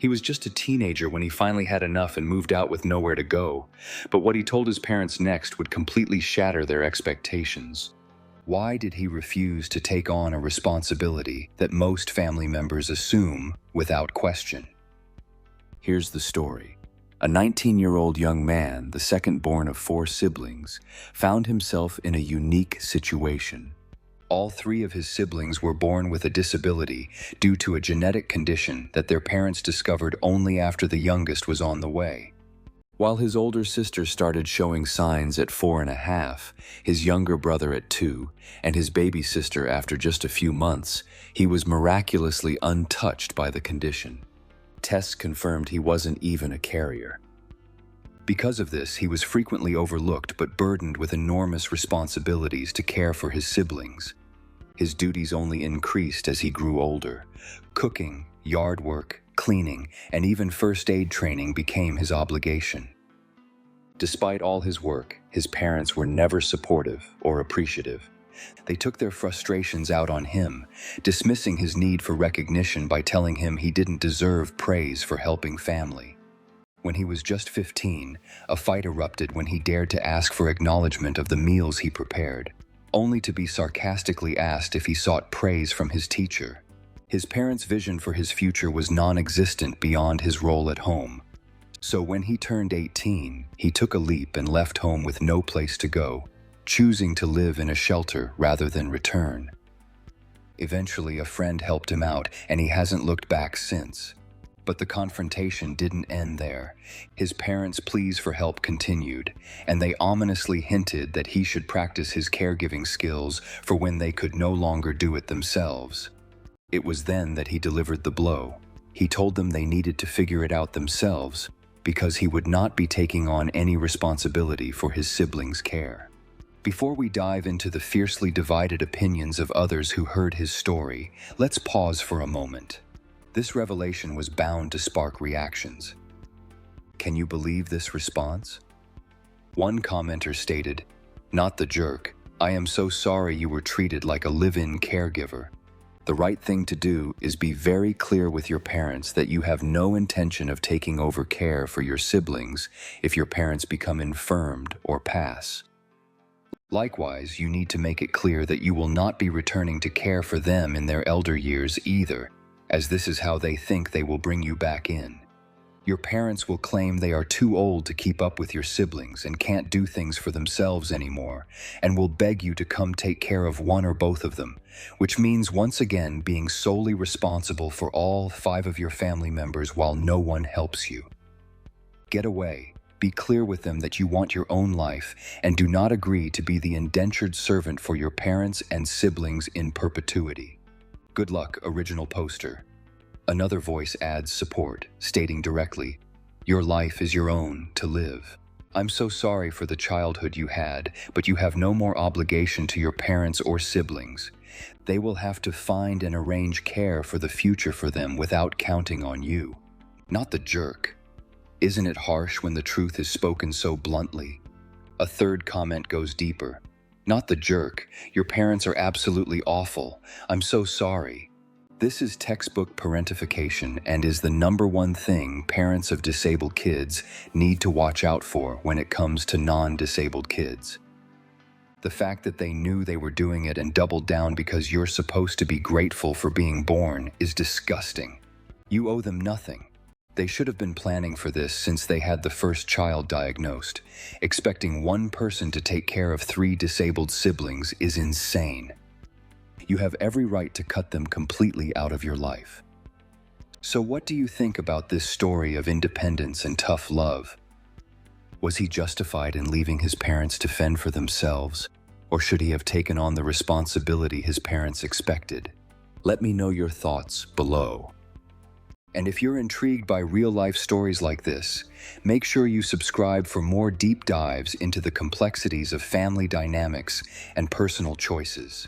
He was just a teenager when he finally had enough and moved out with nowhere to go. But what he told his parents next would completely shatter their expectations. Why did he refuse to take on a responsibility that most family members assume without question? Here's the story. A 19-year-old young man, the second-born of 4 siblings, found himself in a unique situation. All 3 of his siblings were born with a disability due to a genetic condition that their parents discovered only after the youngest was on the way. While his older sister started showing signs at 4.5, his younger brother at 2, and his baby sister after just a few months, he was miraculously untouched by the condition. Tests confirmed he wasn't even a carrier. Because of this, he was frequently overlooked but burdened with enormous responsibilities to care for his siblings. His duties only increased as he grew older. Cooking, yard work, cleaning, and even first aid training became his obligation. Despite all his work, his parents were never supportive or appreciative. They took their frustrations out on him, dismissing his need for recognition by telling him he didn't deserve praise for helping family. When he was just 15, a fight erupted when he dared to ask for acknowledgement of the meals he prepared, only to be sarcastically asked if he sought praise from his teacher. His parents' vision for his future was non-existent beyond his role at home. So when he turned 18, he took a leap and left home with no place to go, choosing to live in a shelter rather than return. Eventually, a friend helped him out, and he hasn't looked back since. But the confrontation didn't end there. His parents' pleas for help continued, and they ominously hinted that he should practice his caregiving skills for when they could no longer do it themselves. It was then that he delivered the blow. He told them they needed to figure it out themselves because he would not be taking on any responsibility for his siblings' care. Before we dive into the fiercely divided opinions of others who heard his story, let's pause for a moment. This revelation was bound to spark reactions. Can you believe this response? One commenter stated, "Not the jerk. I am so sorry you were treated like a live-in caregiver. The right thing to do is be very clear with your parents that you have no intention of taking over care for your siblings if your parents become infirmed or pass. Likewise, you need to make it clear that you will not be returning to care for them in their elder years either, as this is how they think they will bring you back in. Your parents will claim they are too old to keep up with your siblings and can't do things for themselves anymore, and will beg you to come take care of one or both of them, which means once again being solely responsible for all 5 of your family members while no one helps you. Get away. Be clear with them that you want your own life and do not agree to be the indentured servant for your parents and siblings in perpetuity. Good luck, original poster." Another voice adds support, stating directly, "Your life is your own to live. I'm so sorry for the childhood you had, but you have no more obligation to your parents or siblings. They will have to find and arrange care for the future for them without counting on you." Not the jerk. Isn't it harsh when the truth is spoken so bluntly? A third comment goes deeper. Not the jerk. Your parents are absolutely awful. I'm so sorry. This is textbook parentification and is the #1 thing parents of disabled kids need to watch out for when it comes to non-disabled kids. The fact that they knew they were doing it and doubled down because you're supposed to be grateful for being born is disgusting. You owe them nothing. They should have been planning for this since they had the first child diagnosed. Expecting one person to take care of 3 disabled siblings is insane. You have every right to cut them completely out of your life. So what do you think about this story of independence and tough love? Was he justified in leaving his parents to fend for themselves, or should he have taken on the responsibility his parents expected? Let me know your thoughts below. And if you're intrigued by real-life stories like this, make sure you subscribe for more deep dives into the complexities of family dynamics and personal choices.